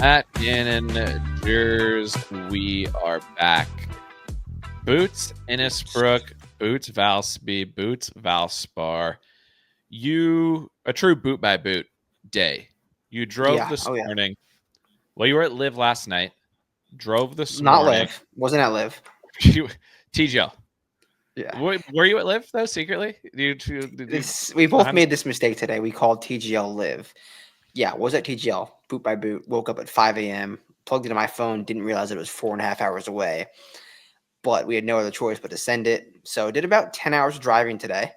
At Managers, we are back. Boots, Innisbrook, Boots, Valspar, Boots, Valspar. A true boot by boot day. You drove this morning. Well, you were at Live last night. Drove this Not morning. Live. Wasn't at Live. TGL. Yeah. Were you at Live though secretly? We both made this mistake today. We called TGL Live. Yeah, was at TGL boot by boot. Woke up at 5 a.m. Plugged into my phone. Didn't realize it was 4.5 hours away. But we had no other choice but to send it. So did about 10 hours of driving today.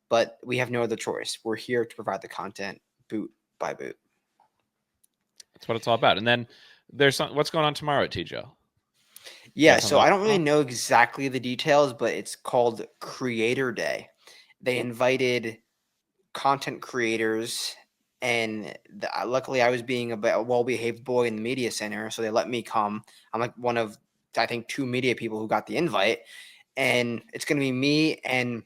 But we have no other choice. We're here to provide the content boot by boot. That's what it's all about. And then what's going on tomorrow at TGL? Yeah, so I don't really know exactly the details, but it's called Creator Day. They invited content creators, and luckily I was being a well-behaved boy in the media center, so they let me come. I'm like one of, I think, 2 media people who got the invite, and it's going to be me and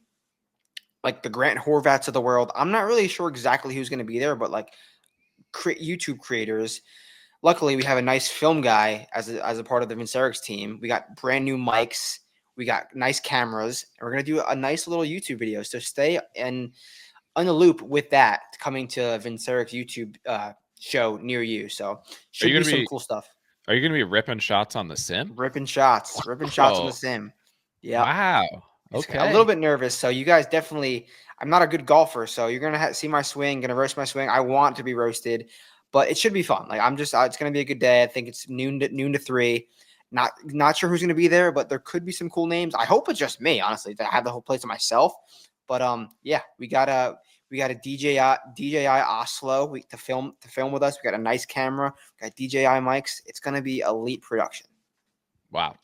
like the Grant Horvats of the world. I'm not really sure exactly who's going to be there, but like YouTube creators. Luckily, we have a nice film guy as a part of the Vincerix team. We got brand new mics. We got nice cameras. And we're going to do a nice little YouTube video. So stay on the loop with that coming to Vincerix YouTube show near you. So should be some cool stuff. Are you going to be ripping shots on the sim? Ripping shots on the sim. Yeah. Wow. Okay. A little bit nervous. So you guys definitely, I'm not a good golfer. So you're going to see my swing, going to roast my swing. I want to be roasted. But it should be fun. Like it's going to be a good day. I think it's noon to 3. Not sure who's going to be there, but there could be some cool names. I hope it's just me, honestly, to have the whole place to myself. But yeah, we got a DJI Oslo to film with us. We got a nice camera. We got DJI mics. It's going to be elite production. Wow,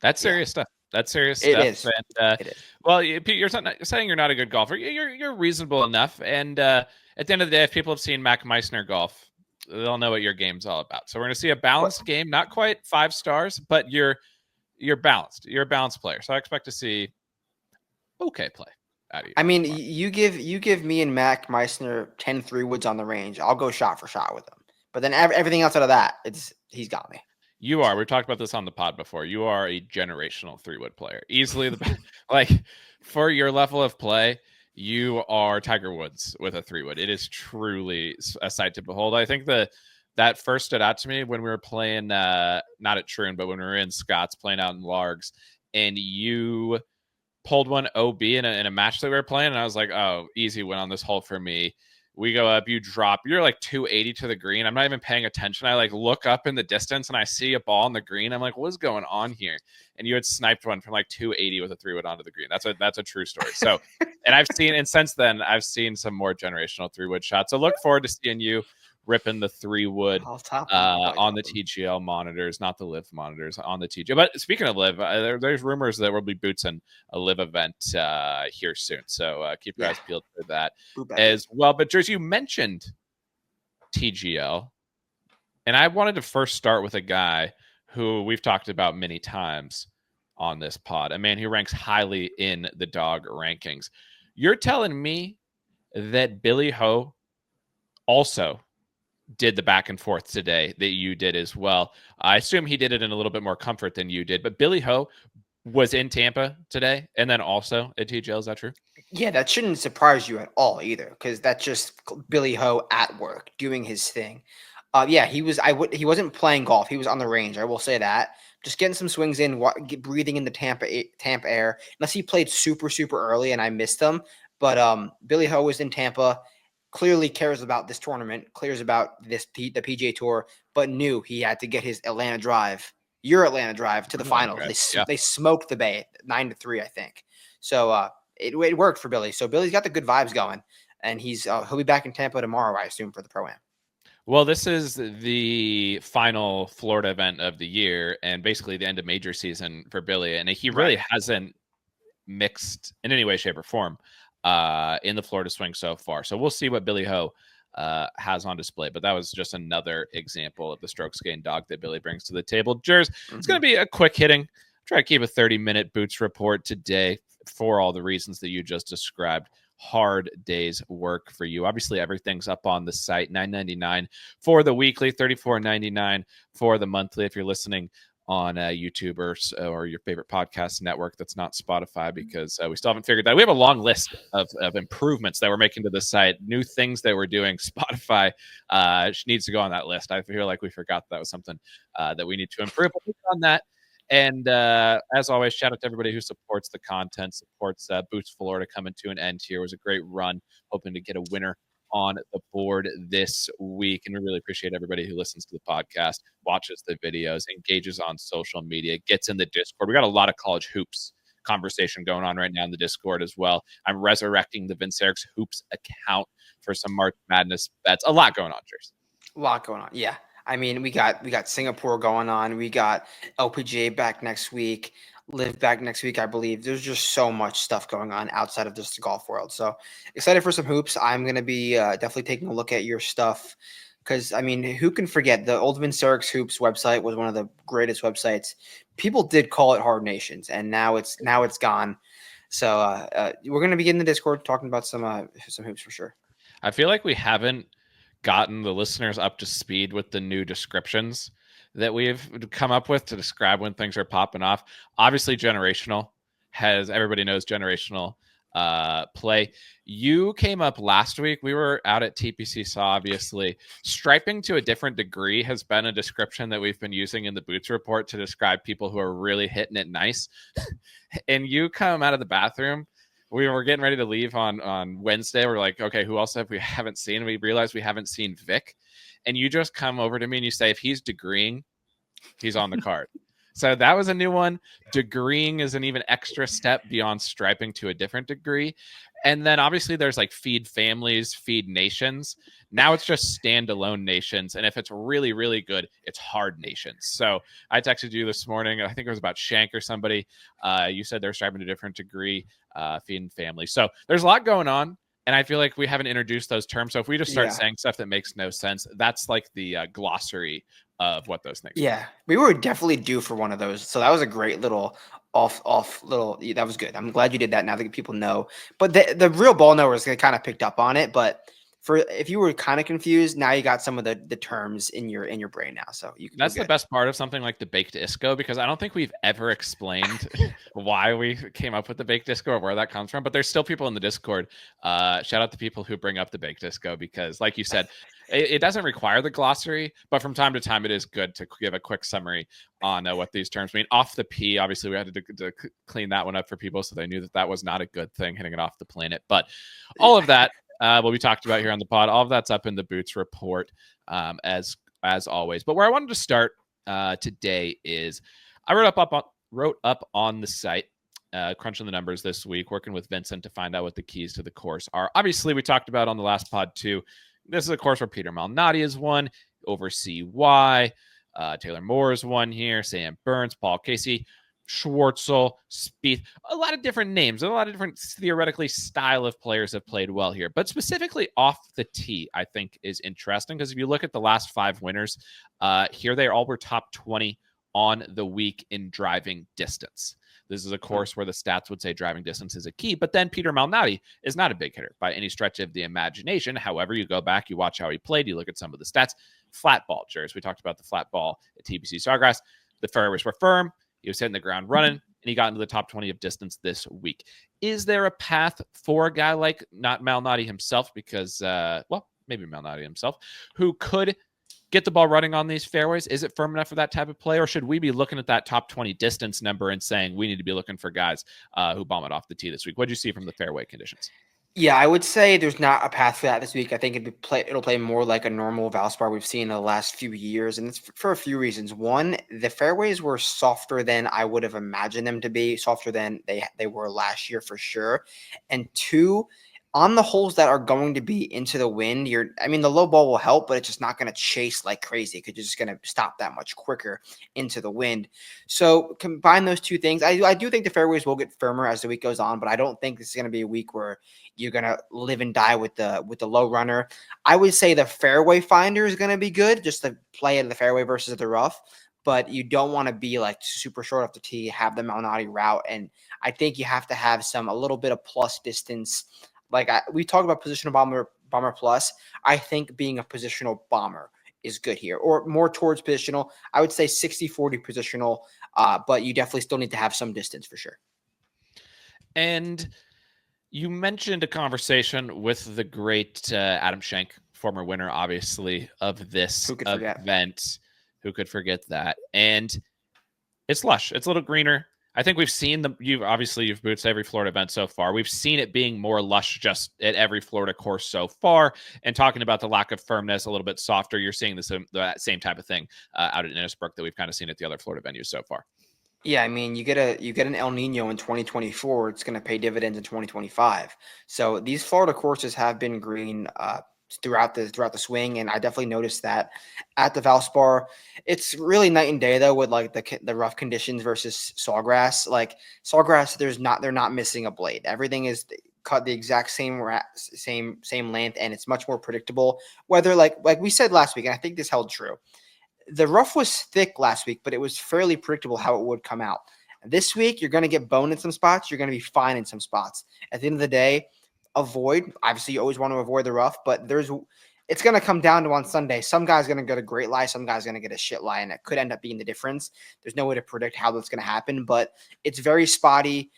that's serious stuff. That's serious stuff. It is. And, it is. Well, you're saying you're not a good golfer. You're reasonable enough. And at the end of the day, if people have seen Mac Meissner golf, they'll know what your game's all about. So we're going to see a balanced game, not quite 5 stars, but you're balanced. You're a balanced player. So I expect to see okay play out of you. I mean, you give me and Mac Meissner 10 3-woods on the range. I'll go shot for shot with him. But then everything else out of that, he's got me. You are. We've talked about this on the pod before. You are a generational 3-wood player. Easily the best. Like for your level of play, you are Tiger Woods with a 3-wood. It is truly a sight to behold. I think that first stood out to me when we were playing, not at Troon, but when we were in Scott's playing out in Largs, and you pulled one OB in a match that we were playing, and I was like, oh, easy win on this hole for me. We go up, you drop, you're like 280 to the green. I'm not even paying attention. I like look up in the distance and I see a ball on the green. I'm like, what's going on here? And you had sniped one from like 280 with a 3-wood onto the green. That's a true story. So, and since then I've seen some more generational 3-wood shots. So look forward to seeing you ripping the 3-wood on the TGL monitors, not the Live monitors, on the TGL. But speaking of Live, there's rumors that there will be boots in a Live event here soon. So keep your eyes peeled for that as well. But Jersey, you mentioned TGL, and I wanted to first start with a guy who we've talked about many times on this pod, a man who ranks highly in the dog rankings. You're telling me that Billy Ho also did the back and forth today that you did as well. I assume he did it in a little bit more comfort than you did, but Billy Ho was in Tampa today and then also at TGL. Is that true? Yeah, that shouldn't surprise you at all either, because that's just Billy Ho at work doing his thing. Yeah, he wasn't playing golf. He was on the range. I will say that. Just getting some swings in, breathing in the Tampa air. Unless he played super, super early and I missed him. But Billy Ho was in Tampa. Clearly cares about this tournament, cares about the PGA Tour, but knew he had to get his Atlanta drive to the finals. They smoked the Bay 9-3, I think. So it worked for Billy. So Billy's got the good vibes going, and he'll be back in Tampa tomorrow, I assume, for the Pro-Am. Well, this is the final Florida event of the year, and basically the end of major season for Billy, and he really hasn't mixed in any way, shape, or form in the Florida swing so far. So we'll see what Billy Ho has on display. But that was just another example of the strokes gained dog that Billy brings to the table. Jers, It's going to be a quick hitting. Try to keep a 30-minute Boots report today for all the reasons that you just described. hard day's work for you. Obviously, everything's up on the site, $9.99 for the weekly, $34.99 for the monthly. If you're listening on YouTube or your favorite podcast network that's not Spotify, because we still haven't figured that. We have a long list of improvements that we're making to the site, new things that we're doing. Spotify needs to go on that list. I feel like we forgot that was something that we need to improve on that. And as always, shout out to everybody who supports the content, supports Boots Florida coming to an end here. It was a great run, hoping to get a winner on the board this week. And we really appreciate everybody who listens to the podcast, watches the videos, engages on social media, gets in the Discord. We got a lot of college hoops conversation going on right now in the Discord as well. I'm resurrecting the Vince Eric's Hoops account for some March Madness bets. A lot going on, Cheers. A lot going on. Yeah. I mean, we got Singapore going on. We got LPGA back next week. Live back next week, I believe. There's just so much stuff going on outside of just the golf world. So excited for some hoops. I'm going to be definitely taking a look at your stuff because, I mean, who can forget the old Vince Eric's Hoops website was one of the greatest websites. People did call it Hard Nations, and now it's gone. So we're going to be in the Discord talking about some hoops for sure. I feel like we haven't gotten the listeners up to speed with the new descriptions that we've come up with to describe when things are popping off. Obviously, generational everybody knows generational play. You came up last week. We were out at TPC, so obviously striping to a different degree has been a description that we've been using in the Boots Report to describe people who are really hitting it nice. And you come out of the bathroom. We were getting ready to leave on Wednesday. We're like, okay, who else have we haven't seen? We realized we haven't seen Vic. And you just come over to me and you say, if he's degreeing, he's on the card. So that was a new one. Degreeing is an even extra step beyond striping to a different degree. And then obviously there's like feed families, feed nations. Now it's just standalone nations. And if it's really, really good, it's hard nations. So I texted you this morning. I think it was about Shank or somebody. You said they're striping to a different degree, feed family. So there's a lot going on. And I feel like we haven't introduced those terms. So if we just start saying stuff that makes no sense, that's like the glossary of what those things are. We were definitely due for one of those. So that was a great little off little. That was good. I'm glad you did that. Now that people know. But the real ball knowers kind of picked up on it. But if you were kind of confused, now you got some of the terms in your brain now. So that's the best part of something like the baked isco, because I don't think we've ever explained why we came up with the baked isco or where that comes from. But there's still people in the Discord. Shout out to people who bring up the baked isco, because like you said, it doesn't require the glossary, but from time to time it is good to give a quick summary on what these terms mean. Off the P, obviously we had to clean that one up for people so they knew that was not a good thing, hitting it off the planet. But all of that, what we talked about here on the pod, all of that's up in the Boots Report, as always. But where I wanted to start today is I wrote up on the site, crunching the numbers this week, working with Vincent to find out what the keys to the course are. Obviously, we talked about on the last pod too. This is a course where Peter Malnati has won, over CY, Taylor Moore has won here, Sam Burns, Paul Casey, Schwartzel, Spieth, a lot of different names, a lot of different theoretically style of players have played well here. But specifically off the tee, I think is interesting, because if you look at the last 5 winners, here they all were top 20 on the week in driving distance. This is a course where the stats would say driving distance is a key, but then Peter Malnati is not a big hitter by any stretch of the imagination. However, you go back, you watch how he played, you look at some of the stats. Flat ball, Jers. We talked about the flat ball at TPC Sawgrass. The fairways were firm. He was hitting the ground running, and he got into the top 20 of distance this week. Is there a path for a guy like, not Malnati himself, because, maybe Malnati himself, who could get the ball running on these fairways? Is it firm enough for that type of play, or should we be looking at that top 20 distance number and saying we need to be looking for guys who bomb it off the tee this week? What did you see from the fairway conditions? Yeah, I would say there's not a path for that this week. I think it'll play more like a normal Valspar we've seen in the last few years, and it's for a few reasons. One, the fairways were softer than I would have imagined them to be, softer than they were last year for sure. And two, on the holes that are going to be into the wind, the low ball will help, but it's just not going to chase like crazy because you're just going to stop that much quicker into the wind. So combine those two things. I do think the fairways will get firmer as the week goes on, but I don't think this is going to be a week where you're going to live and die with the low runner. I would say the fairway finder is going to be good, just to play in the fairway versus the rough. But you don't want to be like super short off the tee, have the Malnati route. And I think you have to have a little bit of plus distance Like we talked about positional bomber plus. I think being a positional bomber is good here, or more towards positional. I would say 60-40 positional, but you definitely still need to have some distance for sure. And you mentioned a conversation with the great Adam Schenk, former winner, obviously, of this event. Who could forget that? And it's lush. It's a little greener. I think we've seen you've boots every Florida event so far. We've seen it being more lush just at every Florida course so far. And talking about the lack of firmness, a little bit softer, you're seeing the same type of thing out at Innisbrook that we've kind of seen at the other Florida venues so far. Yeah, I mean, you get an El Nino in 2024. It's going to pay dividends in 2025. So these Florida courses have been green throughout the swing, and I definitely noticed that at the Valspar. It's really night and day though with like the rough conditions versus sawgrass. Like sawgrass, they're not missing a blade. Everything is cut the exact same length, and it's much more predictable. Whether like we said last week, and I think this held true. The rough was thick last week, but it was fairly predictable how it would come out. This week, you're going to get boned in some spots. You're going to be fine in some spots. At the end of the day, obviously, you always want to avoid the rough, but it's going to come down to on Sunday. Some guy's going to get a great lie. Some guy's going to get a shit lie, and it could end up being the difference. There's no way to predict how that's going to happen, but it's very spotty.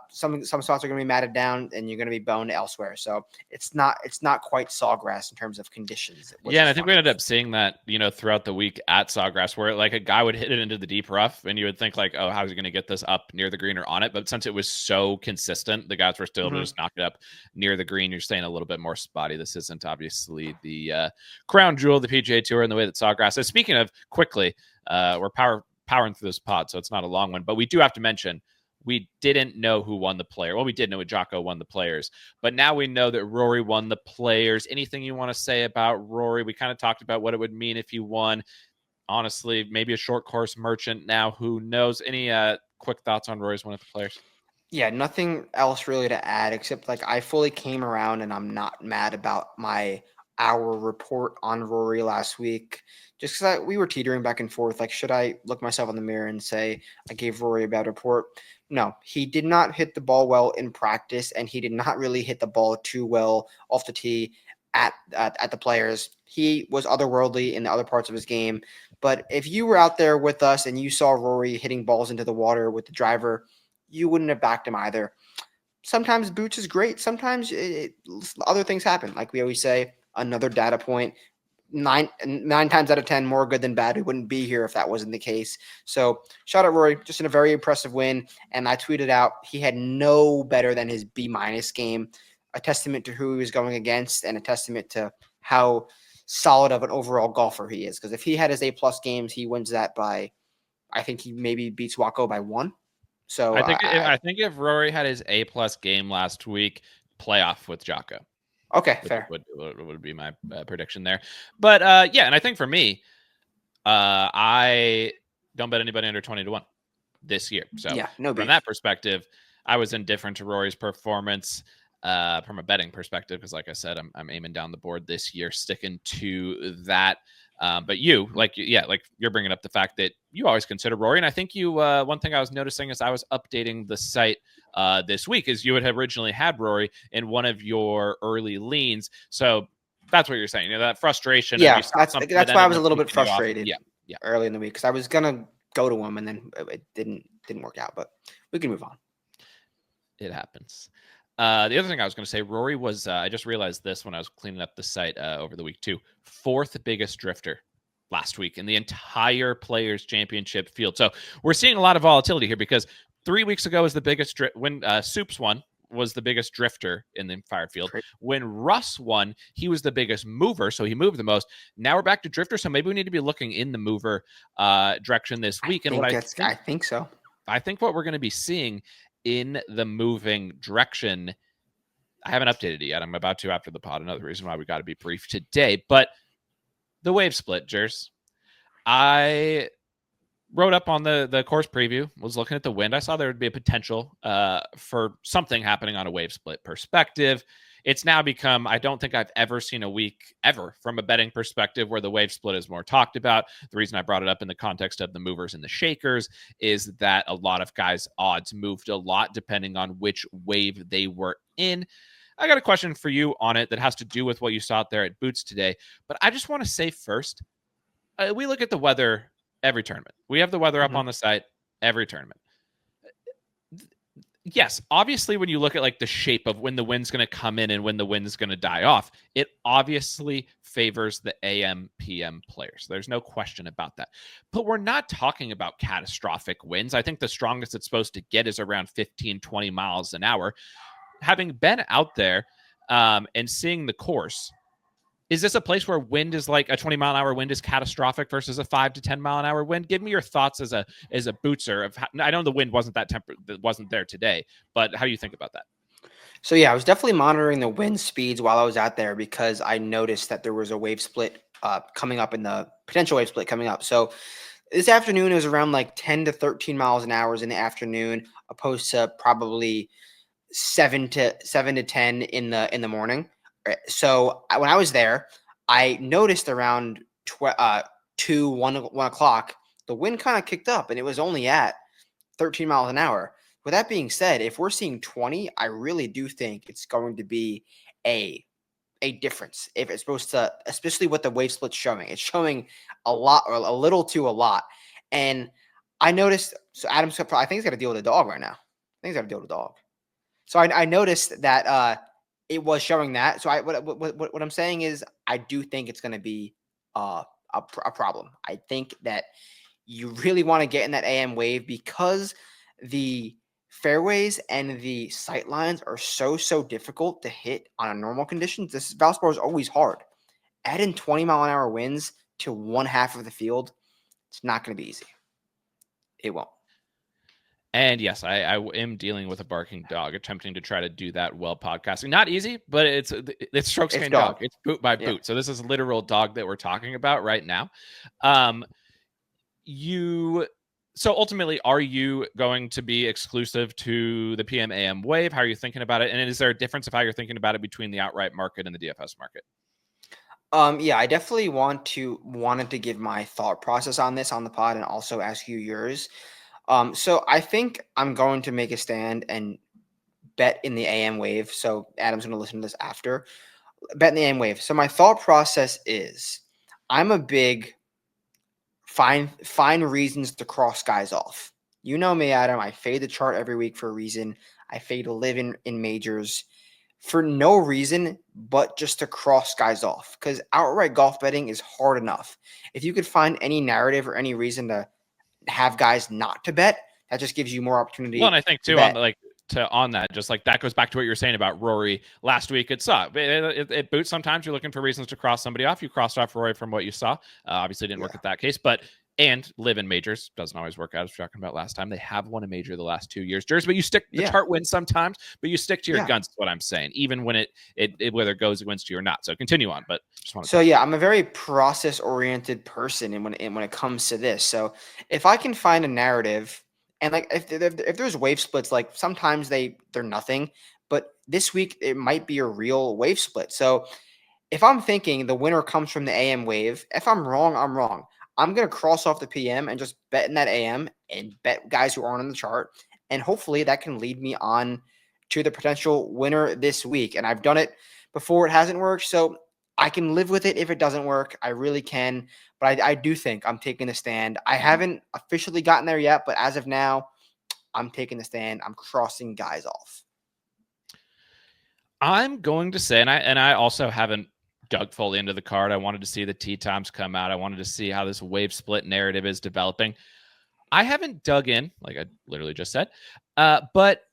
Some spots are going to be matted down, and you're going to be boned elsewhere. So it's not quite sawgrass in terms of conditions. Yeah, and I think we ended up seeing that throughout the week at Sawgrass, where like a guy would hit it into the deep rough, and you would think like, oh, how's he going to get this up near the green or on it? But since it was so consistent, the guys were still able to just knock it up near the green. You're staying a little bit more spotty. This isn't obviously the crown jewel of the PGA Tour in the way that Sawgrass is. Speaking of quickly, we're powering through this pod, so it's not a long one, but we do have to mention. We didn't know who won the player. Well, we did know Jocko won the players, but now we know that Rory won the players. Anything you want to say about Rory? We kind of talked about what it would mean if he won. Honestly, maybe a short course merchant now. Who knows? Any quick thoughts on Rory's win of the players? Yeah, nothing else really to add except like I fully came around and I'm not mad about our report on Rory last week. Just because we were teetering back and forth. Like, should I look myself in the mirror and say I gave Rory a bad report? No, he did not hit the ball well in practice, and he did not really hit the ball too well off the tee at the players. He was otherworldly in the other parts of his game. But if you were out there with us and you saw Rory hitting balls into the water with the driver, you wouldn't have backed him either. Sometimes Boots is great. Sometimes other things happen. Like we always say, another data point. Nine times out of 10 more good than bad. We wouldn't be here if that wasn't the case. So shout out Rory, just in a very impressive win. And I tweeted out he had no better than his B- game, a testament to who he was going against and a testament to how solid of an overall golfer he is. Because if he had his A+ games, he wins that by, I think he maybe beats Wacko by 1. So I think if Rory had his A+ game last week, playoff with Jocko. Okay, fair. Would be my prediction there. But yeah, and I think for me, I don't bet anybody under 20-1 this year. So yeah, no from that perspective, I was indifferent to Rory's performance from a betting perspective because, like I said, I'm aiming down the board this year, sticking to that. But you, you're bringing up the fact that you always consider Rory, and I think you. One thing I was noticing as I was updating the site this week is you had originally had Rory in one of your early leans, so that's what you're saying. That frustration. Yeah, that's why I was a little bit frustrated. Yeah, early in the week because I was gonna go to him and then it didn't work out. But we can move on. It happens. The other thing I was going to say, Rory was, I just realized this when I was cleaning up the site over the week too, 4th biggest drifter last week in the entire Players Championship field. So we're seeing a lot of volatility here because 3 weeks ago was the biggest when Soups won was the biggest drifter in the fire field. Great. When Russ won, he was the biggest mover, so he moved the most. Now we're back to drifter, so maybe we need to be looking in the mover direction this week. I think so. I think what we're going to be seeing in the moving direction, I haven't updated it yet. I'm about to after the pod. Another reason why we got to be brief today. But the wave split, Jers. I wrote up on the course preview, was looking at the wind. I saw there would be a potential for something happening on a wave split perspective. It's now become, I don't think I've ever seen a week ever from a betting perspective where the wave split is more talked about. The reason I brought it up in the context of the movers and the shakers is that a lot of guys' odds moved a lot depending on which wave they were in. I got a question for you on it that has to do with what you saw out there at Boots today. But I just want to say first, we look at the weather every tournament. We have the weather up on the site every tournament. Yes, obviously, when you look at like the shape of when the wind's going to come in and when the wind's going to die off, it obviously favors the AM PM players. There's no question about that. But we're not talking about catastrophic winds. I think the strongest it's supposed to get is around 15, 20 miles an hour. Having been out there and seeing the course, is this a place where wind is like a 20-mile-an-hour wind is catastrophic versus a 5 to 10-mile-an-hour wind? Give me your thoughts as a bootser of how, I know the wind wasn't wasn't there today, but how do you think about that? So yeah, I was definitely monitoring the wind speeds while I was out there because I noticed that there was a wave split coming up in the potential wave split coming up. So this afternoon it was around like 10 to 13 miles an hour in the afternoon, opposed to probably 7 to 10 in the morning. So when I was there, I noticed around 1 o'clock, the wind kind of kicked up and it was only at 13 miles an hour. With that being said, if we're seeing 20, I really do think it's going to be a difference. If it's supposed to, especially what the wave split's showing, it's showing a lot or a little to a lot. And I noticed, so Adam's, I think he's got to deal with a dog right now. I think he's got to deal with a dog. So I noticed that it was showing that. So what I'm saying is I do think it's going to be a problem. I think that you really want to get in that AM wave because the fairways and the sight lines are so difficult to hit on a normal conditions. This Valspar is always hard. Add in 20-mile-an-hour winds to one half of the field, it's not going to be easy. It won't. And yes, I am dealing with a barking dog, attempting to try to do that while podcasting. Not easy, but it's strokes gained dog. It's boot by boot. Yeah. So this is a literal dog that we're talking about right now. So ultimately, are you going to be exclusive to the PM AM wave? How are you thinking about it? And is there a difference of how you're thinking about it between the outright market and the DFS market? Yeah, I definitely wanted to give my thought process on this on the pod and also ask you yours. So I think I'm going to make a stand and bet in the AM wave. So Adam's going to listen to this after. Bet in the AM wave. So my thought process is I'm a big find reasons to cross guys off. You know me, Adam. I fade the chart every week for a reason. I fade to live in majors for no reason but just to cross guys off because outright golf betting is hard enough. If you could find any narrative or any reason to have guys not to bet, that just gives you more opportunity. Well, and I think too on that, just like that goes back to what you were saying about Rory last week. It boots. Sometimes you're looking for reasons to cross somebody off. You crossed off Rory from what you saw. Obviously, didn't work at that case, but and live in majors doesn't always work out. As we were talking about last time, they have won a major the last 2 years. But you stick the chart wins sometimes, but you stick to your guns. Is what I'm saying, even when it whether it goes against you or not. So continue on, but just want to. So yeah, I'm a very process oriented person, and when it comes to this, so if I can find a narrative. And like if there's wave splits, like sometimes they're nothing, but this week it might be a real wave split. So if I'm thinking the winner comes from the AM wave, if I'm wrong, I'm wrong. I'm gonna cross off the PM and just bet in that AM and bet guys who aren't on the chart, and hopefully that can lead me on to the potential winner this week. And I've done it before; it hasn't worked, so I can live with it if it doesn't work. I really can. But I do think I'm taking a stand. I haven't officially gotten there yet, but as of now, I'm taking a stand. I'm crossing guys off. I'm going to say, and I also haven't dug fully into the card. I wanted to see the tee times come out. I wanted to see how this wave split narrative is developing. I haven't dug in, like I literally just said, but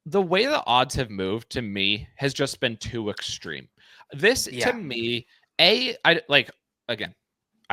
the way the odds have moved to me has just been too extreme. This to me, I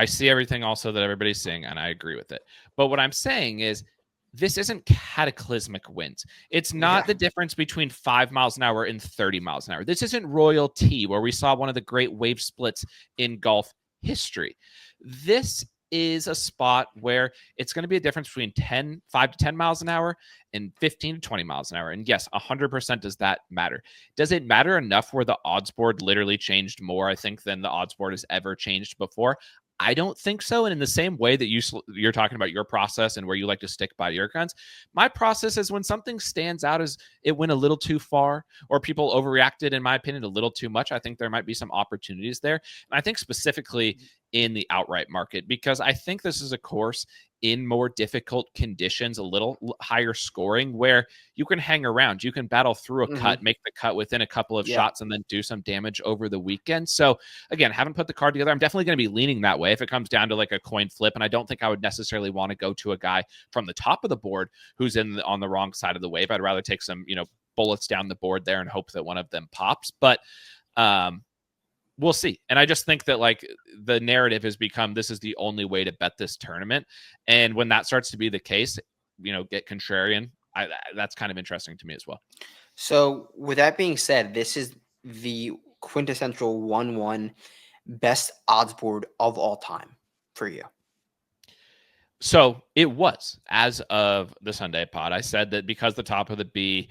see everything also that everybody's seeing, and I agree with it. But what I'm saying is this isn't cataclysmic winds. It's not the difference between 5 miles an hour and 30 miles an hour. This isn't Royal T, where we saw one of the great wave splits in golf history. This is a spot where it's going to be a difference between 5 to 10 miles an hour and 15 to 20 miles an hour. And yes, 100% does that matter. Does it matter enough where the odds board literally changed more, I think, than the odds board has ever changed before? I don't think so. And in the same way that you're talking about your process and where you like to stick by your guns, my process is when something stands out as it went a little too far or people overreacted, in my opinion, a little too much. I think there might be some opportunities there. And I think specifically in the outright market, because I think this is a course in more difficult conditions, a little higher scoring, where you can hang around, you can battle through a cut, make the cut within a couple of shots, and then do some damage over the weekend. So again, haven't put the card together. I'm definitely going to be leaning that way if it comes down to like a coin flip. And I don't think I would necessarily want to go to a guy from the top of the board who's on the wrong side of the wave. I'd rather take some, bullets down the board there and hope that one of them pops. But we'll see. And I just think that like the narrative has become, this is the only way to bet this tournament. And when that starts to be the case, get contrarian. That's kind of interesting to me as well. So with that being said, this is the quintessential 1-1 best odds board of all time for you. So it was, as of the Sunday pod, I said that because the top of the B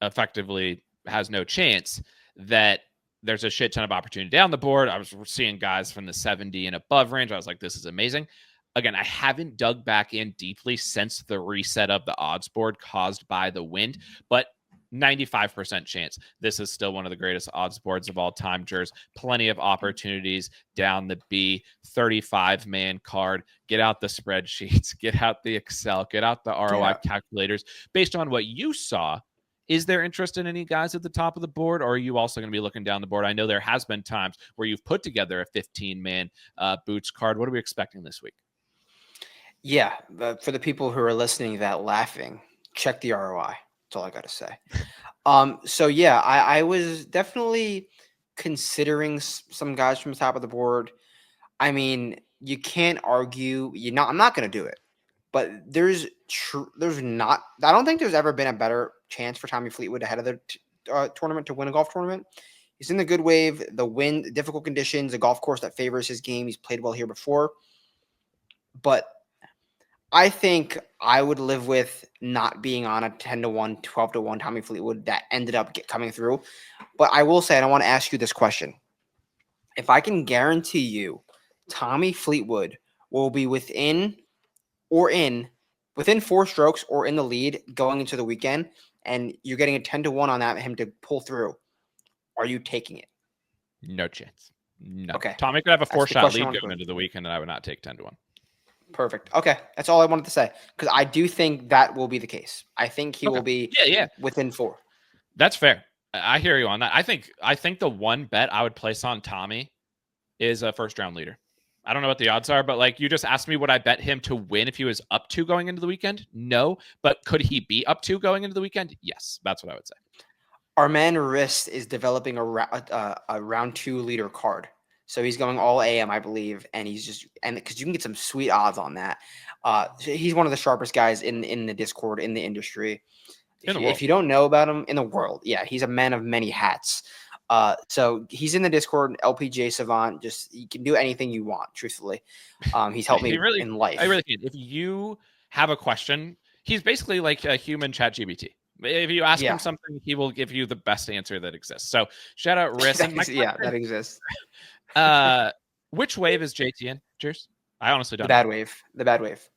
effectively has no chance, that there's a shit ton of opportunity down the board. I was seeing guys from the 70 and above range. I was like, this is amazing. Again, I haven't dug back in deeply since the reset of the odds board caused by the wind, but 95% chance this is still one of the greatest odds boards of all time. Jers, plenty of opportunities down the B, 35-man card. Get out the spreadsheets, get out the Excel, get out the ROI calculators. Based on what you saw, is there interest in any guys at the top of the board, or are you also going to be looking down the board? I know there has been times where you've put together a 15-man boots card. What are we expecting this week? Yeah, for the people who are listening to that laughing, check the ROI. That's all I got to say. So yeah, I was definitely considering some guys from the top of the board. I mean, you can't argue. I'm not going to do it, but there's not. I don't think there's ever been a better chance for Tommy Fleetwood ahead of the tournament to win a golf tournament. He's in the good wave, the wind, difficult conditions, a golf course that favors his game. He's played well here before, but I think I would live with not being on a 10-1, 12-1 Tommy Fleetwood that ended up coming through. But I will say, and I want to ask you this question. If I can guarantee you Tommy Fleetwood will be within 4 strokes or in the lead going into the weekend, and you're getting a 10-1 on him to pull through, are you taking it? No chance. No. Okay. Tommy could have a 4-shot lead going into the weekend, and I would not take 10-1. Perfect. Okay. That's all I wanted to say, because I do think that will be the case. I think he will be within 4. That's fair. I hear you on that. I think the one bet I would place on Tommy is a first-round leader. I don't know what the odds are, but like you just asked me, would I bet him to win if he was up 2 going into the weekend? No. But could he be up 2 going into the weekend? Yes. That's what I would say. Our man Wrist is developing a round 2 leader card. So he's going all AM, I believe, and because you can get some sweet odds on that. He's one of the sharpest guys in the Discord, in the industry. If you don't know about him, in the world, yeah, he's a man of many hats. So he's in the Discord, LPGA Savant. Just you can do anything you want. Truthfully, he's helped me in life. I really can. If you have a question, he's basically like a human ChatGPT. If you ask him something, he will give you the best answer that exists. So shout out Riss. that exists. Which wave is JT in? Cheers. I honestly don't know. The bad wave.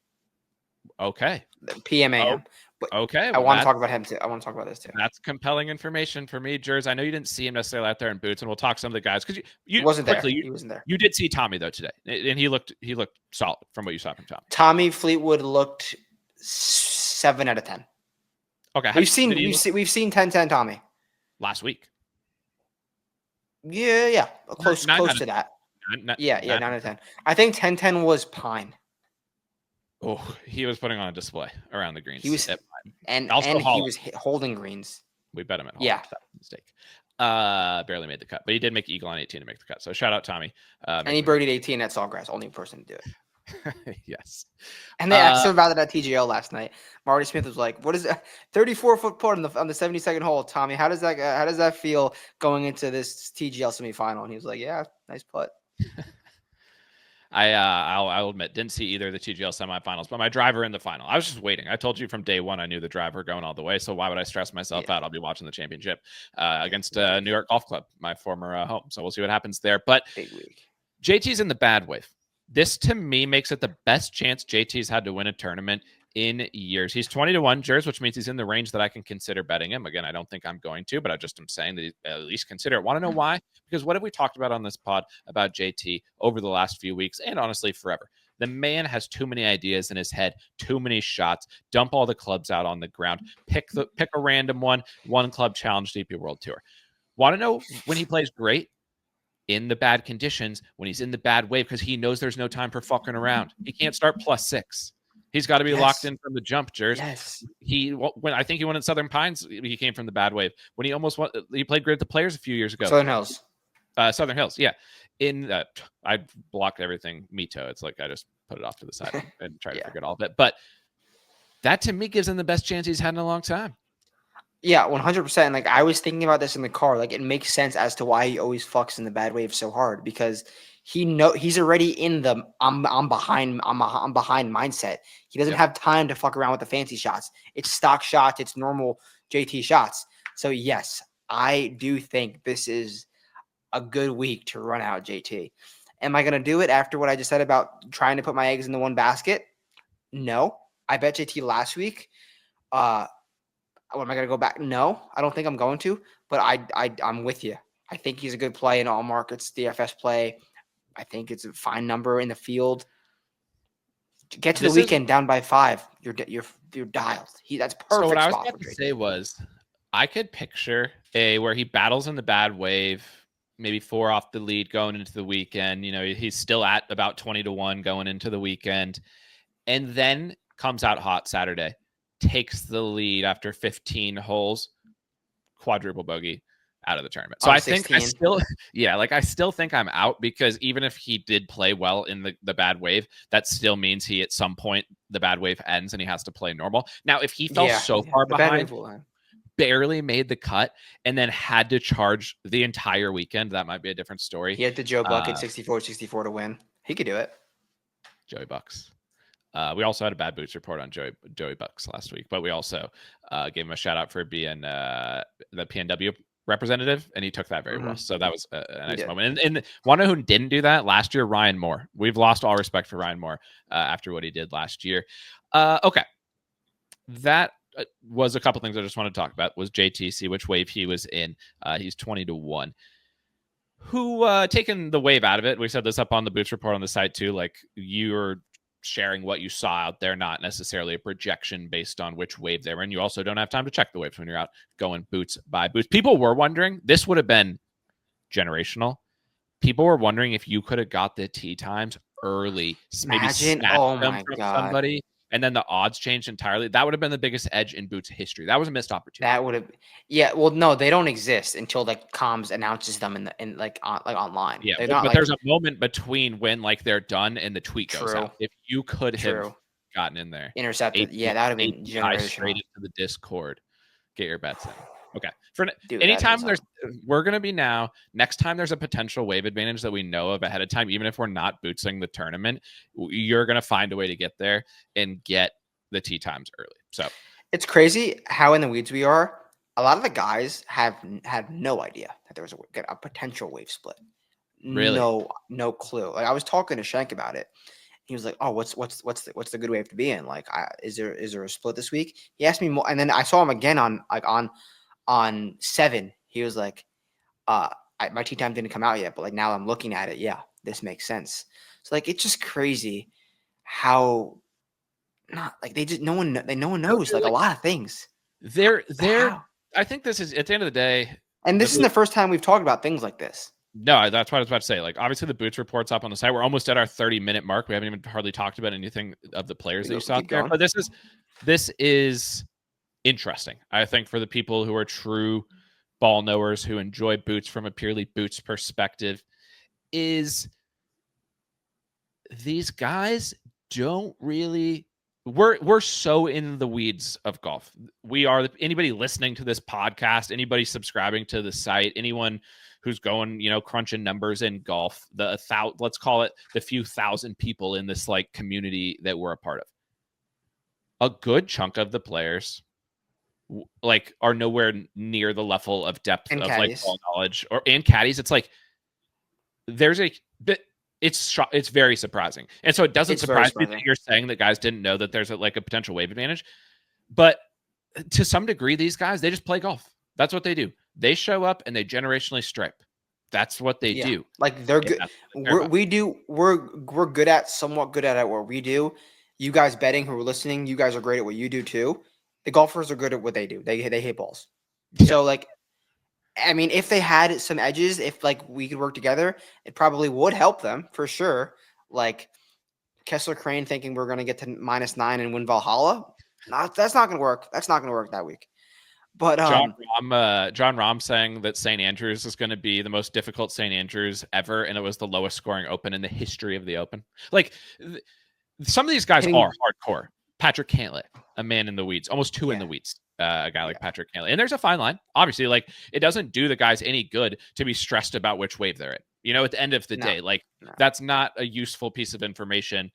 Okay. The PMAM. Okay. I want to talk about him too. I want to talk about this too. That's compelling information for me, Jers. I know you didn't see him necessarily out there in boots, and we'll talk to some of the guys because you wasn't there. He wasn't there. You did see Tommy though today, and he looked solid from what you saw from Tommy. Tommy Fleetwood looked 7 out of 10. Okay. We've seen 10-10 Tommy last week. Yeah. Close to that. 9 out of 10. I think 10-10 was Pine. Oh, he was putting on a display around the greens. He was, and he was holding greens. We bet him at home. Yeah. That was a mistake. Barely made the cut, but he did make eagle on 18 to make the cut. So shout out Tommy. And he birdied 18 at Sawgrass. Only person to do it. Yes. And they asked him about it at TGL last night. Marty Smith was like, "What is a 34-foot putt on the 72nd hole, Tommy? How does that feel going into this TGL semifinal?" And he was like, "Yeah, nice putt." I'll admit, didn't see either of the TGL semifinals, but my driver in the final. I was just waiting. I told you from day one I knew the driver going all the way, so why would I stress myself out? I'll be watching the championship against New York Golf Club, my former home. So we'll see what happens there. But big week. JT's in the bad wave. This to me makes it the best chance JT's had to win a tournament in years. He's 20-1 Jers, which means he's in the range that I can consider betting him. Again, I don't think I'm going to, but I just am saying that at least consider it. Want to know why? Because what have we talked about on this pod about JT over the last few weeks and honestly forever? The man has too many ideas in his head, too many shots. Dump all the clubs out on the ground. Pick a random one club challenge DP World Tour. Want to know when he plays great? In the bad conditions, when he's in the bad wave, because he knows there's no time for fucking around. He can't start +6. He's got to be locked in from the jump, Jers. Yes. When I think he won at Southern Pines, he came from the bad wave. When he almost won, he played great at the Players a few years ago. Southern Hills. Southern Hills, yeah. I blocked everything Mito. It's like I just put it off to the side and try to forget all of it. But that to me gives him the best chance he's had in a long time. Yeah, 100%. Like I was thinking about this in the car. Like it makes sense as to why he always fucks in the bad wave so hard because he's already in the I'm behind mindset. He doesn't have time to fuck around with the fancy shots. It's stock shots. It's normal JT shots. So yes, I do think this is a good week to run out JT. Am I going to do it after what I just said about trying to put my eggs in the one basket? No. I bet JT last week. Am I going to go back? No, I don't think I'm going to, but I'm with you. I think he's a good play in all markets, DFS play. I think it's a fine number in the field. Get to the weekend down by 5. You're dialed. That's perfect. So what I was about to say was I could picture where he battles in the bad wave, maybe 4 off the lead going into the weekend. You know, he's still at about 20-1 going into the weekend, and then comes out hot Saturday. Takes the lead after 15 holes, quadruple bogey out of the tournament. So I 16. Think I still think I'm out because even if he did play well in the bad wave, that still means he at some point the bad wave ends and he has to play normal. Now, if he fell so far behind, barely made the cut, and then had to charge the entire weekend, that might be a different story. He had the Joe Bucket 64-64 to win. He could do it. Joey Bucks. We also had a bad boots report on Joey Bucks last week, but we also gave him a shout out for being the PNW representative, and he took that very well. So that was a nice moment. And one who didn't do that last year, Ryan Moore. We've lost all respect for Ryan Moore after what he did last year. Okay, that was a couple things I just want to talk about. Was JTC, which wave he was in? He's 20-1. Who taking the wave out of it? We said this up on the boots report on the site too. Like you're sharing what you saw out there, not necessarily a projection based on which wave they were in. You also don't have time to check the waves when you're out going boots by boots. People were wondering, this would have been generational. People were wondering if you could have got the tee times early, maybe snatched them from somebody, and then the odds changed entirely. That would have been the biggest edge in boots history. That was a missed opportunity. That would have, well, no, they don't exist until like comms announces them in online. Yeah, but there's a moment between when like they're done and the tweet goes out. If you could have gotten in there, intercepted, that would have been generational. Straight into the Discord, get your bets in. Okay. Anytime we're going to be next time there's a potential wave advantage that we know of ahead of time, even if we're not bootsing the tournament, you're going to find a way to get there and get the tee times early. So it's crazy how in the weeds we are. A lot of the guys have had no idea that there was a potential wave split. Really? No clue. Like I was talking to Shank about it. He was like, "Oh, what's the good wave to be in? Like, is there a split this week?" He asked me more, and then I saw him again on 7. He was like, my tee time didn't come out yet, but like now I'm looking at it. Yeah, this makes sense. So like it's just crazy how not like no one knows like a lot of things. I think this is at the end of the day, and this isn't the first time we've talked about things like this. No, that's what I was about to say. Like, obviously, the boots report's up on the site. We're almost at our 30-minute mark. We haven't even hardly talked about anything of the players that you saw there. But this is interesting, I think, for the people who are true ball knowers who enjoy boots from a purely boots perspective. Is these guys don't really. We're so in the weeds of golf. We are. Anybody listening to this podcast, anybody subscribing to the site, anyone who's going, crunching numbers in golf, let's call it the few thousand people in this like community that we're a part of. A good chunk of the players like are nowhere near the level of depth and of caddies. Like ball knowledge and caddies. It's like there's a bit. it's very surprising. And so it doesn't surprise me that surprising. you're saying that guys didn't know that there's a potential wave advantage. But to some degree, these guys, they just play golf. That's what they do. They show up and they generationally stripe. That's what they do. Like they're good. We're good at somewhat good at what we do. You guys betting who are listening, you guys are great at what you do too. The golfers are good at what they do. They hit balls. Yeah. So like, I mean, if they had some edges, if like we could work together, it probably would help them for sure. Like Kessler Crane thinking we're going to get to -9 and win Valhalla. That's not going to work. That's not going to work that week. But John Rahm saying that St. Andrews is going to be the most difficult St. Andrews ever, and it was the lowest scoring Open in the history of the Open. Like some of these guys are hardcore. Patrick Cantlay, a man in the weeds, almost two in the weeds. A guy like Patrick Cantlay, and there's a fine line. Obviously, like it doesn't do the guys any good to be stressed about which wave they're in. You know, at the end of the day, that's not a useful piece of information.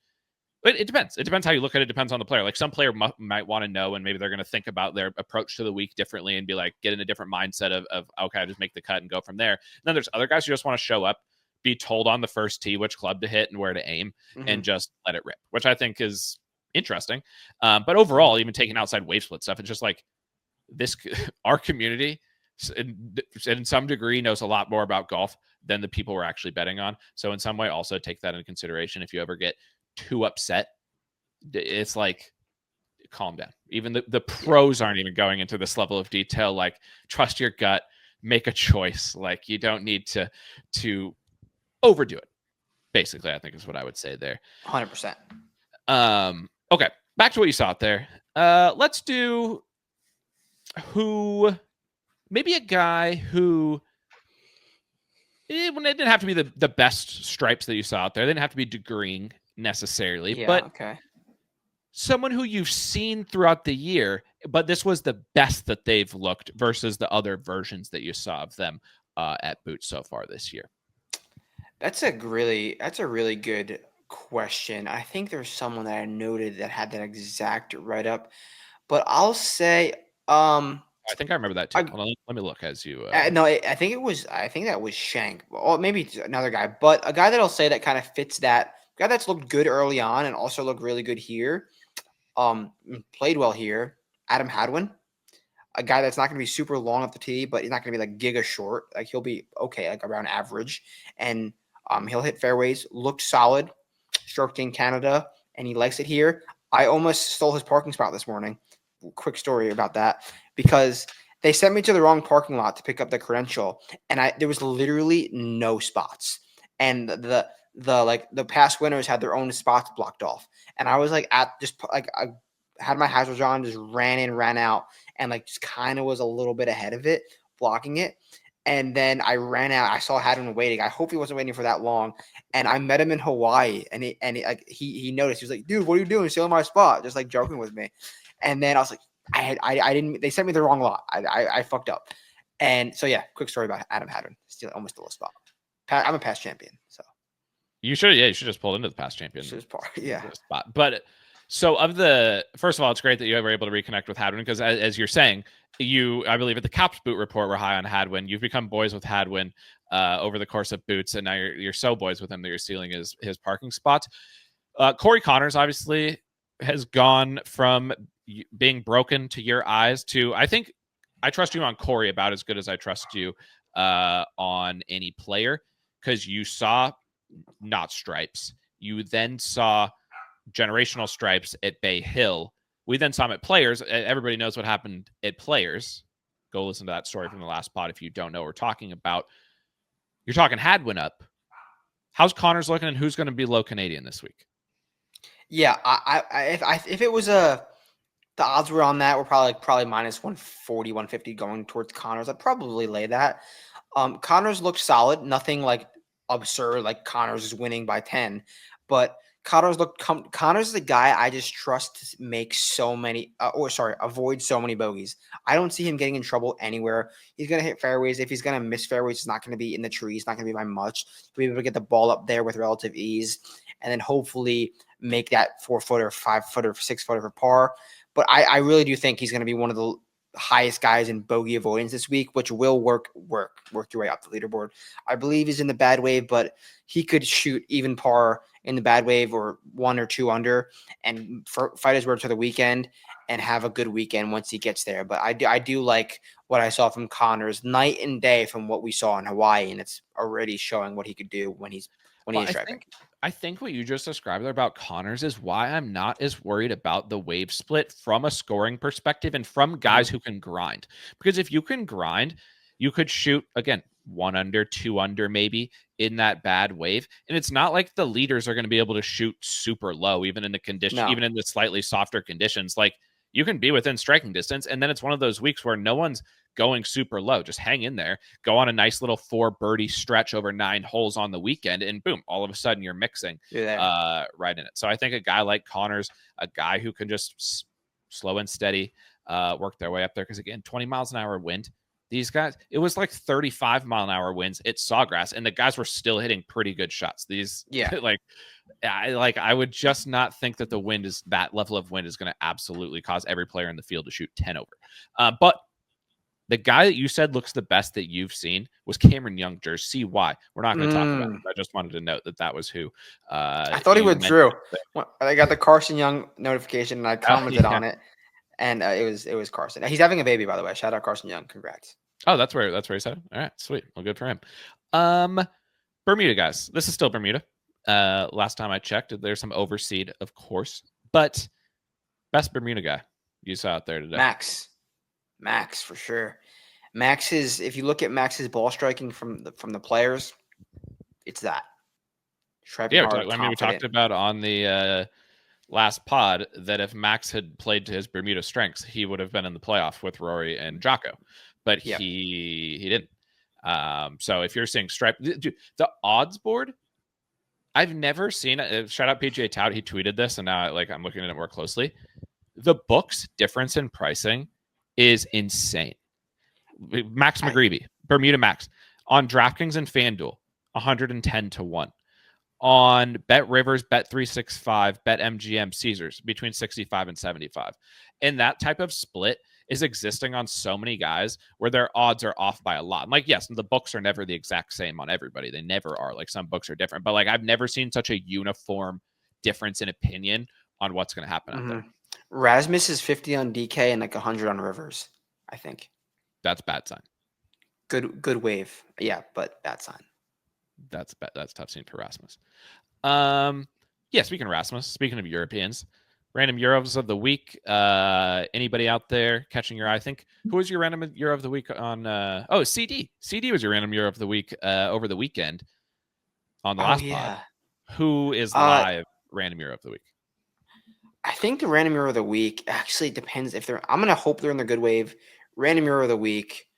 But it depends. It depends how you look at it. It depends on the player. Like some player might want to know, and maybe they're going to think about their approach to the week differently and be like, get in a different mindset of okay, I just make the cut and go from there. And then there's other guys who just want to show up, be told on the first tee which club to hit and where to aim, and just let it rip, which I think is interesting. But overall, even taking outside wave split stuff, it's just like our community in some degree knows a lot more about golf than the people we're actually betting on. So in some way, also take that into consideration. If you ever get too upset, it's like calm down. Even the pros aren't even going into this level of detail. Like trust your gut, make a choice. Like you don't need to overdo it. Basically, I think is what I would say there. 100%. Okay, back to what you saw out there. Let's do maybe a guy who it didn't have to be the best stripes that you saw out there. They didn't have to be degreeing necessarily, but someone who you've seen throughout the year, but this was the best that they've looked versus the other versions that you saw of them at Boots so far this year. That's a really good question. I think there's someone that I noted that had that exact write-up, but I'll say I think I remember that too. Hold on, let me look as you. No, I think that was Shank, or maybe it's another guy, but a guy that I'll say that kind of fits that guy that's looked good early on and also looked really good here. Played well here. Adam Hadwin, a guy that's not going to be super long off the tee, but he's not going to be like giga short. Like he'll be okay, like around average, and he'll hit fairways. Looked solid. Stroked in Canada, and he likes it here. I almost stole his parking spot this morning. Quick story about that, because they sent me to the wrong parking lot to pick up the credential, and there was literally no spots. And the past winners had their own spots blocked off. And I was like I had my hazards on, just ran in, ran out, and like just kind of was a little bit ahead of it, blocking it. And then I ran out. I saw Hadwin waiting. I hope he wasn't waiting for that long. And I met him in Hawaii, and he noticed. He was like, "Dude, what are you doing? Stealing my spot?" Just like joking with me. And then I was like, I didn't. They sent me the wrong lot. I fucked up. And so yeah, quick story about Adam Hadwin. Almost stole a spot. I'm a past champion, so you should just pulled into the past champion. Spot. But so first of all, it's great that you were able to reconnect with Hadwin, because as you're saying, I believe at the Caps Boot report were high on Hadwin. You've become boys with Hadwin over the course of Boots, and now you're so boys with him that you're stealing his parking spot. Corey Connors obviously has gone from being broken to your eyes to, I think I trust you on Corey about as good as I trust you on any player, because you saw not stripes. You then saw generational stripes at Bay Hill. We then saw him at Players. Everybody knows what happened at Players. Go listen to that story from the last pod if you don't know what we're talking about. You're talking Hadwin up. How's Connors looking, and who's going to be low Canadian this week? Yeah, if it was the odds were on that, were probably minus 140, 150 going towards Connors. I'd probably lay that. Connors looked solid. Nothing like absurd, like Connors is winning by 10. But Connors is the guy I just trust to make avoid so many bogeys. I don't see him getting in trouble anywhere. He's going to hit fairways. If he's going to miss fairways, it's not going to be in the trees. Not going to be by much. He'll be able to get the ball up there with relative ease, and then hopefully make that 4-footer, 5-footer, 6-footer for par. But I really do think he's going to be one of the highest guys in bogey avoidance this week, which will work your way up the leaderboard. I believe he's in the bad wave, but he could shoot even par in the bad wave or 1 or 2 under and fight his way to the weekend and have a good weekend once he gets there. But I do like what I saw from Connors night and day from what we saw in Hawaii, and it's already showing what he could do when he's driving. I think what you just described there about Connors is why I'm not as worried about the wave split from a scoring perspective and from guys who can grind. Because if you can grind, you could shoot, again, 1 under, 2 under maybe in that bad wave. And it's not like the leaders are going to be able to shoot super low, even in the condition, even in the slightly softer conditions. Like, you can be within striking distance. And then it's one of those weeks where no one's going super low. Just hang in there, go on a nice little 4 birdie stretch over 9 holes on the weekend, and boom, all of a sudden you're mixing right in it. So I think a guy like Connors, a guy who can just slow and steady work their way up there, because again, 20 miles an hour wind. These guys, it was like 35-mile-an-hour winds at Sawgrass, and the guys were still hitting pretty good shots. These, I would just not think that that level of wind is going to absolutely cause every player in the field to shoot 10 over. But the guy that you said looks the best that you've seen was Cameron Young. See why? We're not going to talk about it. I just wanted to note that was who. I thought he withdrew. I got the Carson Young notification, and I commented on it. And it was Carson. He's having a baby, by the way. Shout out Carson Young. Congrats. Oh, that's where he said it. All right, sweet. Well, good for him. Bermuda guys. This is still Bermuda. Last time I checked, there's some overseed, of course, but best Bermuda guy you saw out there today. Max for sure. Max is, if you look at Max's ball striking from the players, it's that. We talked about on the last pod that if Max had played to his Bermuda strengths, he would have been in the playoff with Rory and Jocko, but he didn't. So if you're seeing stripe, dude, the odds board, I've never seen it. Shout out PGA Tout. He tweeted this, and now I'm looking at it more closely. The book's difference in pricing is insane. Max McGreevy, Bermuda Max, on DraftKings and FanDuel, 110 to 1. On Bet Rivers, Bet 365, Bet MGM, Caesars, between 65 and 75. And that type of split is existing on so many guys where their odds are off by a lot. Like, yes, the books are never the exact same on everybody. They never are. Like, some books are different. But, I've never seen such a uniform difference in opinion on what's going to happen out there. Rasmus is 50 on DK and 100 on Rivers, I think. That's bad sign. Good wave. Yeah, but bad sign. That's tough scene for Rasmus. Speaking of Rasmus, speaking of Europeans, random Euros of the week. Anybody out there catching your eye? I think, who was your random Euro of the week on? CD. CD was your random Euro of the week over the weekend on the last pod. Who is live random Euro of the week? I think the random Euro of the week actually depends if they're. I'm gonna hope they're in the good wave. Random Euro of the week,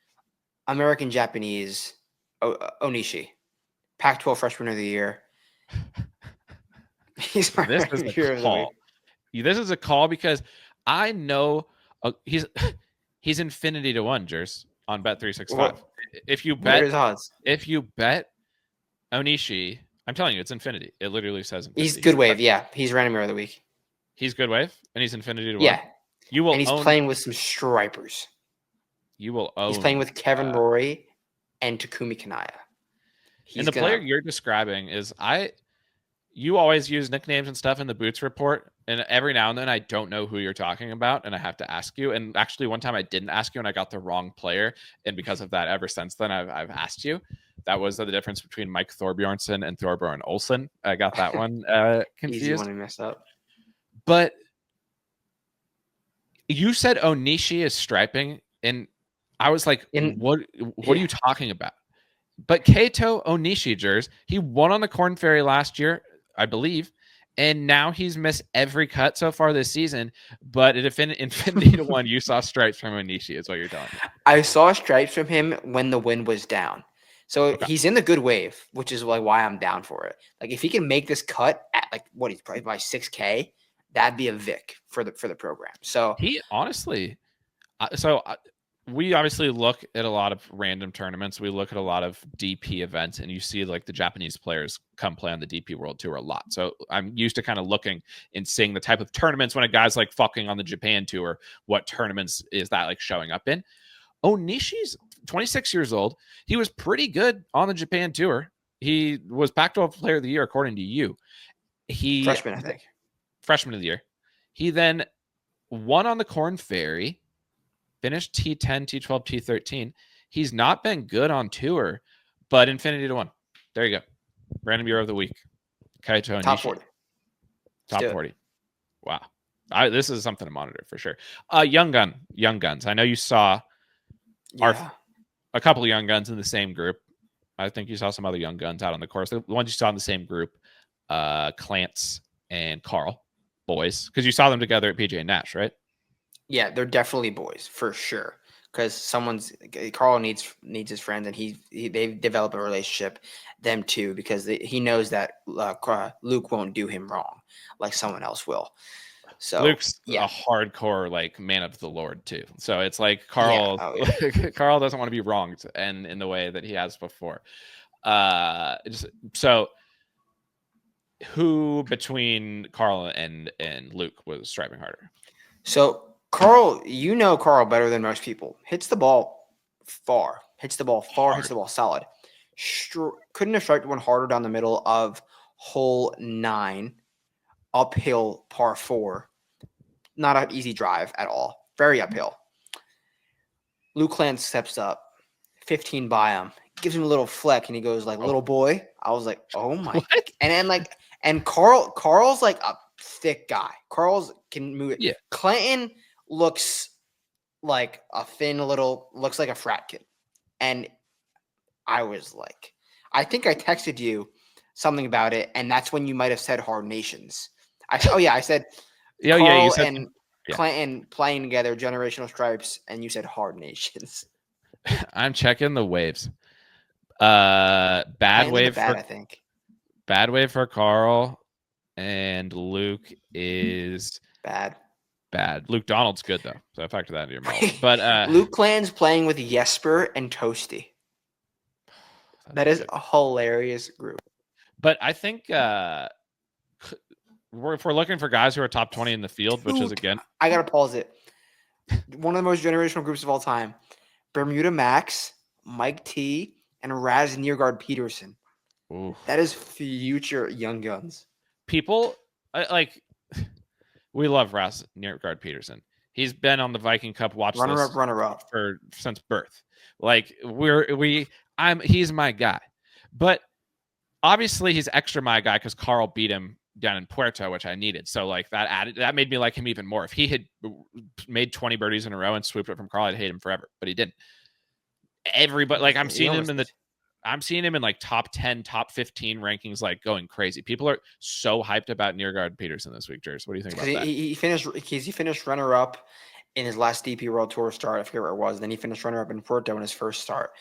American Japanese, Onishi, Pac-12 Freshman of the Year. He's my random Euro of the week. This is a call because I know he's infinity to 1, Jers, on Bet 365. If you bet Onishi, I'm telling you, it's infinity. It literally says infinity. He's good wave. Yeah, he's random Euro of the week. He's good wave, and he's infinity to 1. Yeah, and he's playing with some stripers. You will own. He's playing with Kevin Rory and Takumi Kanaya. Player you're describing is you always use nicknames and stuff in the Boots report, and every now and then I don't know who you're talking about, and I have to ask you. And actually, one time I didn't ask you, and I got the wrong player, and because of that, ever since then I've asked you. That was the difference between Mike Thorbjornsen and Thorbjorn Olsen. I got that one confused. Easy one to mess up. But you said Onishi is striping, and I was like, what are you talking about? But Kato Onishi, Jers, he won on the Corn Ferry last year, I believe, and now he's missed every cut so far this season. But at infinity to 1, you saw stripes from Onishi, is what you're telling me. I saw stripes from him when the wind was down. So he's in the good wave, which is why I'm down for it. If he can make this cut at he's probably by 6K, that'd be a Vic for the program. So he honestly, we obviously look at a lot of random tournaments. We look at a lot of DP events, and you see like the Japanese players come play on the DP World Tour a lot. So I'm used to kind of looking and seeing the type of tournaments when a guy's like fucking on the Japan Tour. What tournaments is that like showing up in? Onishi's 26 years old. He was pretty good on the Japan Tour. He was Pac-12 Player of the Year according to you. Freshman, I think. Freshman of the year. He then won on the Corn Ferry. Finished T10, T12, T13. He's not been good on tour, but Infinity to 1. There you go. Random Year of the Week. Kaito Top Onishi. 40. Top 40. Wow. This is something to monitor for sure. Young Guns. I know you saw a couple of Young Guns in the same group. I think you saw some other Young Guns out on the course. The ones you saw in the same group, Clance and Carl, boys. Because you saw them together at PGA Nash, right? Yeah, they're definitely boys for sure. Because Carl needs his friends, and they develop a relationship. Them too, because he knows that Luke won't do him wrong like someone else will. So Luke's a hardcore like man of the Lord too. So it's like Carl. Carl doesn't want to be wronged, and in the way that he has before. So who between Carl and Luke was striving harder? So Carl, Carl better than most people. Hits the ball far. Hits the ball solid. Couldn't have striked one harder down the middle of hole 9, uphill par 4. Not an easy drive at all. Very uphill. Luke Clance steps up, 15 by him, gives him a little fleck, and he goes like, "Little boy." I was like, "Oh my!" What? And then Carl's like a thick guy. Carl's can move it. Yeah. Clanton looks like a looks like a frat kid. And I was like, I think I texted you something about it, and that's when you might have said Hard Nations. I said Carl you said, and Clanton playing together, generational stripes, and you said Hard Nations. I'm checking the waves. Bad wave for I think. Bad wave for Carl, and Luke is bad. Luke Donald's good though, so I factor that into your model. But Luke Clan's playing with Jesper and Toasty. That is a hilarious group. But I think if we're looking for guys who are top 20 in the field, which is again, I gotta pause it. One of the most generational groups of all time: Bermuda Max, Mike T, and Raz Nearguard Peterson. Ooh. That is future Young Guns. People we love Raz Nearguard Peterson. He's been on the Viking Cup watch list runner up since birth. Like he's my guy, but obviously he's extra my guy because Carl beat him down in Puerto, which I needed. So like that made me like him even more. If he had made 20 birdies in a row and swooped it from Carl, I'd hate him forever, but he didn't. Everybody, like I'm seeing him in like top 10, top 15 rankings, like going crazy. People are so hyped about Nearguard Peterson this week, Jers. What do you think about that? He finished runner up in his last DP World Tour start. I forget where it was. Then he finished runner up in Puerto in his first start.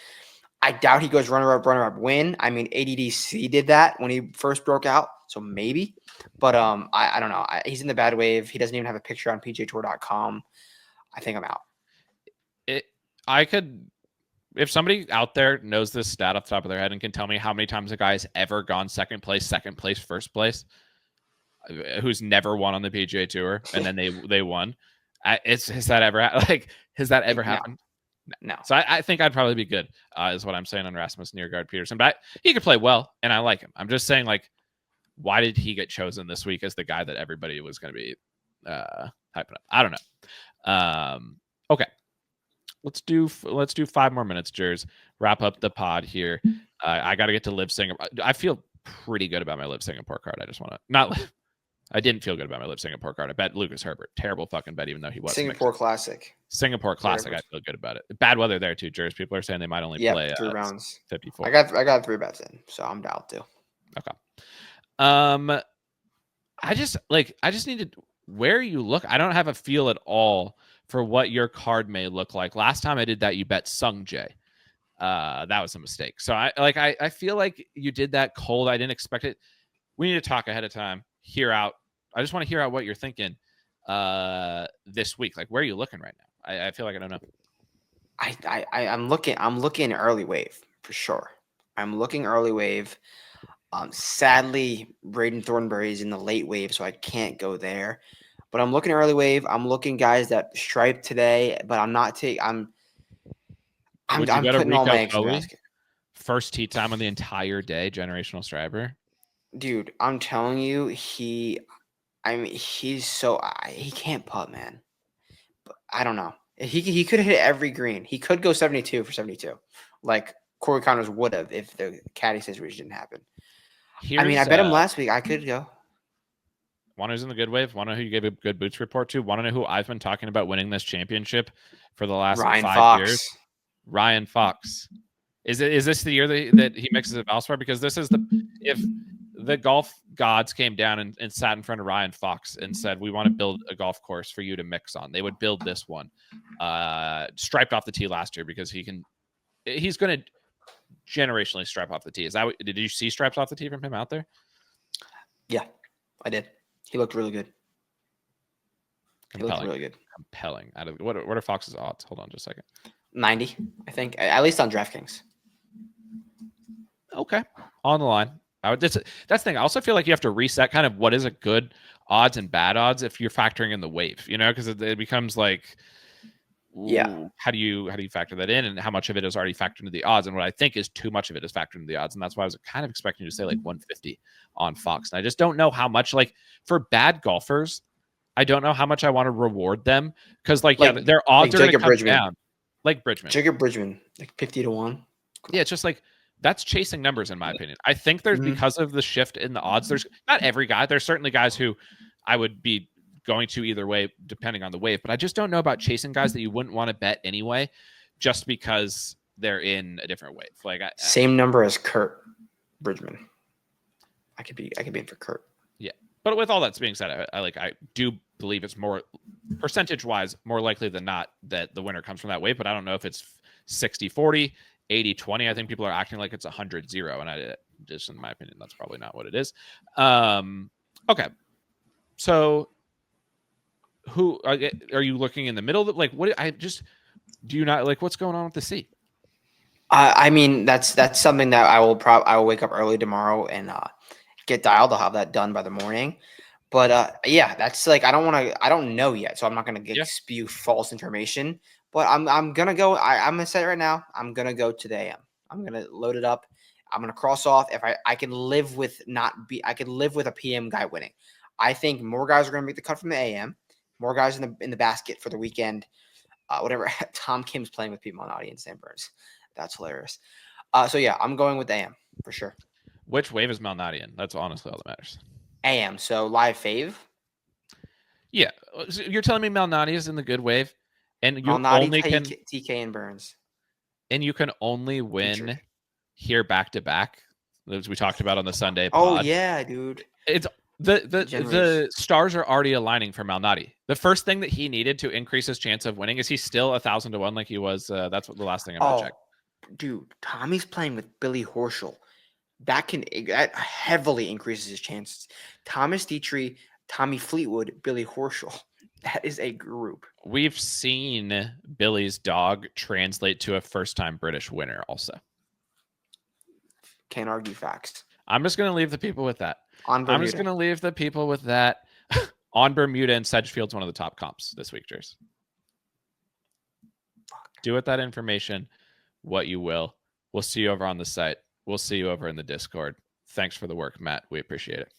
I doubt he goes runner up win. I mean, ADDC did that when he first broke out, so maybe. But I don't know. He's in the bad wave. He doesn't even have a picture on PGAtour.com. I think I'm out. If somebody out there knows this stat off the top of their head and can tell me how many times a guy's ever gone second place, first place, who's never won on the PGA Tour, and then they won, has that ever happened? No. So I think I'd probably be good, is what I'm saying on Rasmus Nearguard Peterson. But he could play well, and I like him. I'm just saying, like, why did he get chosen this week as the guy that everybody was going to be hyping up? I don't know. Okay. Let's do 5 more minutes, Jers. Wrap up the pod here. I got to get to Live Singapore. I feel pretty good about my Live Singapore card. I just want to I didn't feel good about my Live Singapore card. I bet Lucas Herbert. Terrible fucking bet, even though he was Singapore Classic. I feel good about it. Bad weather there too, Jers. People are saying they might only play 3 rounds. 54. I got 3 bets in, so I'm down too. Okay. I just needed where you look. I don't have a feel at all for what your card may look like. Last time I did that, you bet Sung Jae. That was a mistake. So I feel like you did that cold. I didn't expect it. We need to talk ahead of time. I just want to hear out what you're thinking this week. Like, where are you looking right now? I feel like I don't know. I'm looking early wave for sure. I'm looking early wave. Sadly, Braden Thornberry is in the late wave, so I can't go there. But I'm looking early wave. I'm looking guys that striped today, but I'm not taking. Would you I'm go to putting all my Rico eggs in the Foley? basket. First tee time on the entire day, generational striper. Dude, I'm telling you, he's so he can't putt, man. But I don't know. He could hit every green. He could go 72 for 72, like Corey Connors would have if the caddy situation didn't happen. I mean, I Here's bet him last week. I could go. one who's in the good wave. Want to know who you gave a good boots report to? Want to know who I've been talking about winning this championship for the last Ryan 5 years? Fox. Ryan Fox. Is this the year that he mixes at Valspar? Because this is if the golf gods came down and sat in front of Ryan Fox and said, we want to build a golf course for you to mix on, they would build this one. Striped off the tee last year because he's going to generationally stripe off the tee. Did you see stripes off the tee from him out there? Yeah, I did. He looked really good. Compelling. He looked really good. Compelling. What are Fox's odds? Hold on just a second. 90, I think, at least on DraftKings. Okay, on the line. That's the thing. I also feel like you have to reset kind of what is a good odds and bad odds if you're factoring in the wave, because it becomes like, yeah, how do you factor that in, and how much of it is already factored into the odds? And what I think is too much of it is factored into the odds, and that's why I was kind of expecting you to say like 150 on Fox, and I just don't know how much. Like for bad golfers, I don't know how much I want to reward them because their odds are going to come down. Like Bridgman. Jacob Bridgman, like 50 to 1. Yeah, it's just like that's chasing numbers in my opinion. I think there's because of the shift in the odds. There's not every guy. There's certainly guys who I would be going to either way depending on the wave, but I just don't know about chasing guys that you wouldn't want to bet anyway, just because they're in a different wave. Like same number as Kurt Bridgman. I could be in for Kurt. Yeah, but with all that being said, I do believe it's more percentage wise more likely than not that the winner comes from that wave, but I don't know if it's 60-40, 80-20. I think people are acting like it's 100-0, and I just, in my opinion, that's probably not what it is. Okay, so who are you looking in the middle? Like, what? Do you not like what's going on with the C? I mean, that's something that I will wake up early tomorrow and get dialed. I'll have that done by the morning. But yeah, that's like I don't know yet, so I'm not gonna spew false information. But I'm gonna go. I'm gonna say it right now. I'm gonna go to the AM. I'm gonna load it up. I'm gonna cross off. If I can live with I can live with a PM guy winning. I think more guys are gonna make the cut from the AM. More guys in the basket for the weekend. Whatever. Tom Kim's playing with people on audience St. Burns. That's hilarious. So yeah, I'm going with AM for sure. Which wave is Malnati in? That's honestly all that matters. AM. So live fave. Yeah, so you're telling me Malnati is in the good wave, and you Malnati, only can TK and Burns, and you can only win here back to back, as we talked about on the Sunday pod. Oh yeah, dude. It's the stars are already aligning for Malnati. The first thing that he needed to increase his chance of winning is he's still 1,000 to 1 like he was. That's what the last thing I'm gonna check. Dude, Tommy's playing with Billy Horschel. That heavily increases his chances. Thomas Dietrich, Tommy Fleetwood, Billy Horschel. That is a group. We've seen Billy's dog translate to a first-time British winner also. Can't argue facts. I'm just going to leave the people with that. On Bermuda. I'm just going to leave the people with that. On Bermuda, and Sedgefield's one of the top comps this week, Jers. Do with that information what you will. We'll see you over on the site. We'll see you over in the Discord. Thanks for the work, Matt. We appreciate it.